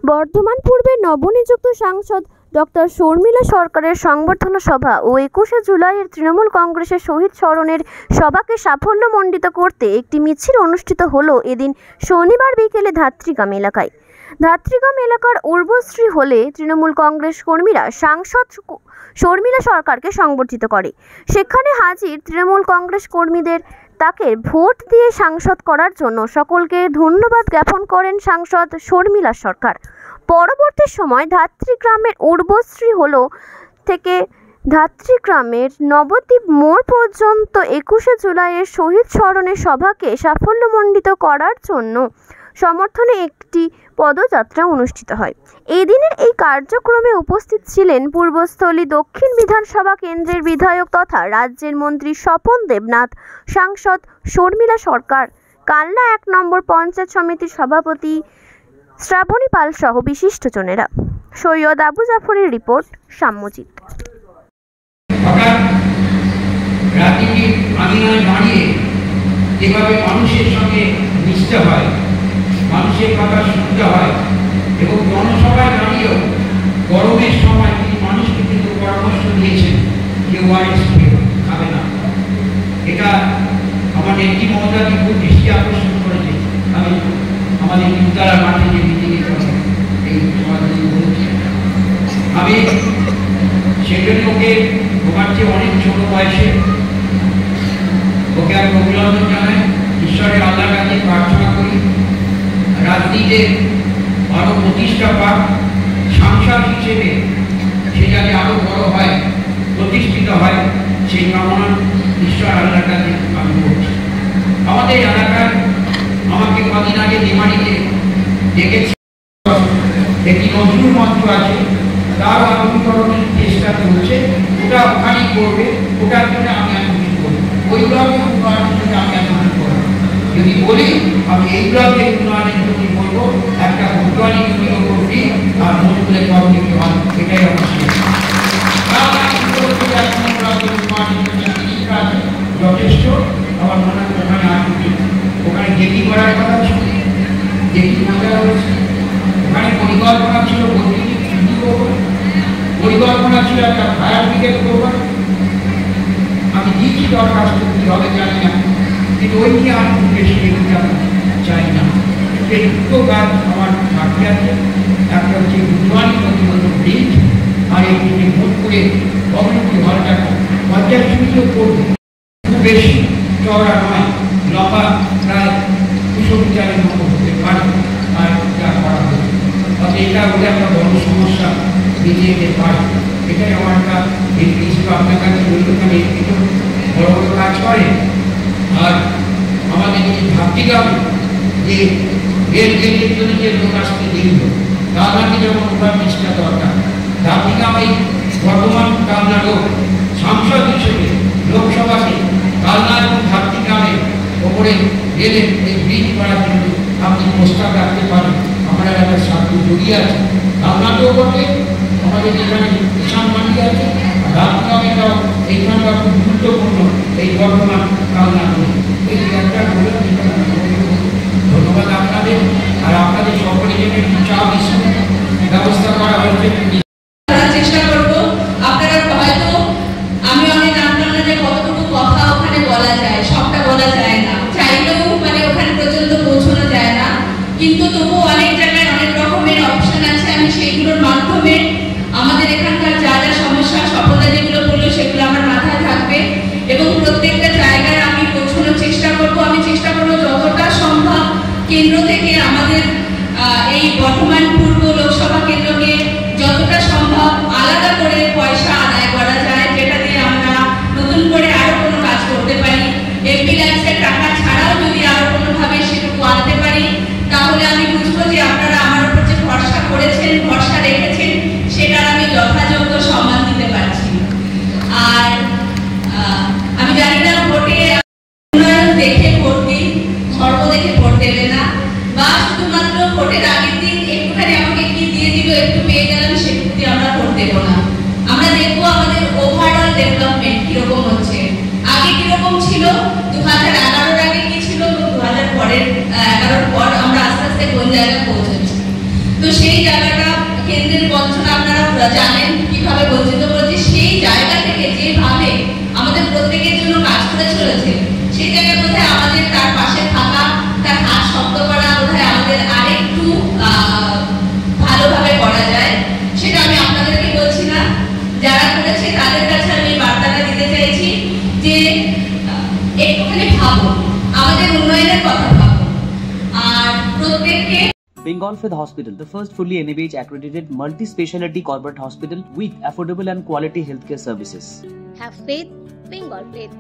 বর্ধমান পূর্বের নবনিযুক্ত সাংসদ ডক্টর শর্মিলা সরকারের সংবর্ধনা সভা ও 21শে জুলাইয়ের তৃণমূল কংগ্রেসের শহীদ স্মরণের সভাকে সাফল্যমণ্ডিত করতে একটি মিছিল অনুষ্ঠিত হলো এদিন শনিবার বিকেলে ধাত্রীগ্রাম এলাকায়। ধাত্রীগ্রাম এলাকার উর্বশ্রী হলে তৃণমূল কংগ্রেস কর্মীরা সাংসদ শর্মিলা সরকারকে সংবর্ধিত করে। সেখানে হাজির তৃণমূল কংগ্রেস কর্মীদের তাকে ভোট দিয়ে সাংসদ করার জন্য সকলকে ধন্যবাদ জ্ঞাপন করেন সাংসদ শর্মিলা সরকার। পরবর্তী সময় ধাত্রীগ্রামের উর্বশ্রী হলো থেকে ধাত্রীগ্রামের নবদ্বীপ মোড় পর্যন্ত 21শে জুলাইয়ের শহীদ স্মরণের সভাকে সাফল্যমণ্ডিত করার জন্য সমর্থনে একটি পদযাত্রা অনুষ্ঠিত হয়। এই দিনের এই কার্যক্রমে উপস্থিত ছিলেন পূর্বস্থলী দক্ষিণ বিধানসভা কেন্দ্রের বিধায়ক তথা রাজ্যের মন্ত্রী স্বপন দেবনাথ, সাংসদ শর্মিলা সরকার, কালনা 1 নম্বর পঞ্চায়েত সমিতির সভাপতি শ্রাবণী পাল সহ বিশিষ্টজনেরা। সৈয়দ আবু জাফরের রিপোর্ট, সাম্যজিৎ। যেভাবে মানুষের সঙ্গে মিশতে হয়, মানুষের কথা শুনতে হয় এবং জনসভায় দাঁড়িয়েও গরমের সময় তিনি মানুষকে কিন্তু পরামর্শ দিয়েছেন যে ওয়ারেস খাবে না। এটা আমার নেত্রী মমতাকে খুব বেশি আকর্ষণ করেছে। আমি আমাদের বিদ্যালয় মাঠে যে মিটিংয়ে এই সমাজে বলছি, আমি সেজন্য ওকে তোমার চেয়ে অনেক ছোট বয়সে ওকে আমি অভিনন্দন জানাই। ঈশ্বরের আল্লাহর কাছে প্রার্থনা করি রাজনীতিতে আরো প্রতিষ্ঠা পাক, সাংসদ হিসেবে সে যাতে আরো বড় হয়, প্রতিষ্ঠিত হয়, সেই কামনা ঈশ্বর আল্লাহর কাছে আমি করছি। আমাদের এলাকায় আমাকে কদিন আগে নিমানিতে ডেকেছে, একটি নজরুল মঞ্চ আছে, তার আধুনিকরণের চেষ্টা চলছে, ওটা ওখানেই করবে, ওটার জন্য আমি আন্দোলন করবো। ওই ব্লকের উন্নয়নের জন্য আমি আন্দোলন করবো। যদি বলি আমি এই ব্লকের উন্নয়নের জন্য বলবো একটা ফুটবলি ইউনিয়ন করবি আর মজুরের পাবলিক হন, এটাই যথেষ্ট। আমার মনে হয় ওখানে আসবে, ওখানে যেটি করার কথা ছিল, যেটি মজা হয়েছে, ওখানে পরিকল্পনা ছিল পরিকল্পনা ছিল একটা ফায়ার ব্রিগেড করবার। আমি দিচ্ছি দরখাস্ত কি হবে জানি না, কিন্তু ওই নিয়ে আর বেশি চাই না। সেই দুটো কাজ আমার বাকি আছে। একটা হচ্ছে বুধবারী প্রতিবন্ধ ব্রিজ, আর একটি ভোট করে কমিউনিটি হলটাকে পঞ্চায়েত সমিতিও করবে। খুব বেশি চওড়া নয়, লম্বা প্রায় 200 মিটারের মতো হতে পারে। আর যা করা হয়েছে অর্থাৎ এটা হলে একটা বড় সমস্যা বেরিয়ে যেতে পারে। এটাই আমার একটা এমপি হিসেবে আপনার কাছে বলতে পারি, একটু বড় বড় কাজ করে। আর আমাদের এই ধাত্রীগ্রামে যে রেল গেটের জন্য যে লোক আসতে দিল, কালনাকে যেমন ওটার চেষ্টা দরকার। ধাত্রীগ্রাম এই বর্তমান কালনা লোক সাংসদ হিসেবে লোকসভাতে কালনা এবং ধাত্রীগ্রামের ওপরে রেলের এই ব্রিজ করার জন্য আপনি প্রস্তাব রাখতে পারেন। আমরা এলাকার সাথে জড়িয়ে আছে, কালনাতেও বটে, আমাদের যেখানে কিষাণ মান্ডি আছে, ধাত্রীগ্রামেটাও এইখানকার খুব গুরুত্বপূর্ণ এই বর্তমান কালনা নিয়ে। এই একটা বলে ধন্যবাদ আপনাদের। আর আপনাদের সকলের জন্য একটু চা বিস্কুট ব্যবস্থা করা হয়েছে। চেষ্টা করবো। আপনারা হয়তো আমি অনেক জানতাম না যে কতটুকু কথা ওখানে বলা যায়, সবটা বলা যায় না, চাইলেও মানে ওখানে পর্যন্ত পৌঁছানো যায় না, কিন্তু তবুও অনেক জায়গায় অনেক রকমের অপশন আছে। আমি সেইগুলোর মাধ্যমে আমাদের এখানকার যা যা সমস্যা সফলতা যেগুলো বললো সেগুলো আমার মাথায় থাকবে এবং প্রত্যেকটা জায়গায় আমি পৌঁছানোর চেষ্টা করবো। আমি চেষ্টা করবো যতটা সম্ভব কেন্দ্র থেকে আমাদের এই বর্ধমান পূর্ব লোকসভা কেন্দ্রকে যতটা সম্ভব আলাদা করে পয়সা আদায় করা যায়, যেটা দিয়ে আমরা নতুন করে আরো কোনো কাজ করতে পারি। এমপি ল্যান্ডসের টাকা ছাড়াও যদি আরো কোনোভাবে সেটুকু আনতে পারি, তাহলে আমি বুঝবো যে আপনারা আমার উপর যে ভরসা করেছেন, ভরসা রেখেছেন, সেটার আমি যথাযোগ্য সম্মান দিতে পারছি। আর আমি জানি না ভোটে উন্নয়ন দেখে ভোট দিই, ধর্ম দেখে ভোট দেবে না, বা শুধুমাত্র ভোটের আগের দিন একটুখানি আমাকে কি দিয়ে দিল, একটু পেয়ে গেলাম, সেটুকু দিয়ে আমরা ভোট দেবো না। আমরা দেখবো আমাদের ওভারঅল ডেভেলপমেন্ট কিরকম হচ্ছে। আগে কিরকম ছিল, 2011 আগে কি ছিল, 2011 পর আমরা আস্তে আস্তে কোন জায়গায় পৌঁছেছি। তো সেই জায়গাটা কেন্দ্রের বঞ্চনা আপনারা জানেন কিভাবে বঞ্চিত করেছে, সেই জায়গা থেকে যেভাবে আমাদের প্রত্যেকের জন্য কাজ করে চলেছে, সেই জায়গায় বোধহয় আমাদের তার পাশে থাকা, তার হাত শক্ত করা বোধহয় আমাদের আরেকটু ভালোভাবে করা যায়। সেটা আমি আপনাদেরকে বলছি না, যারা করেছে তাদের কাছে আমি বার্তাটা দিতে চাইছি যে একটুখানি ভাবো, আমাদের উন্নয়নের কথা ভাবো। আর প্রত্যেককে Bengal Fifth Hospital, the first fully NABH accredited multi-speciality corporate hospital with affordable and quality healthcare services. Have faith, Bengal Faith.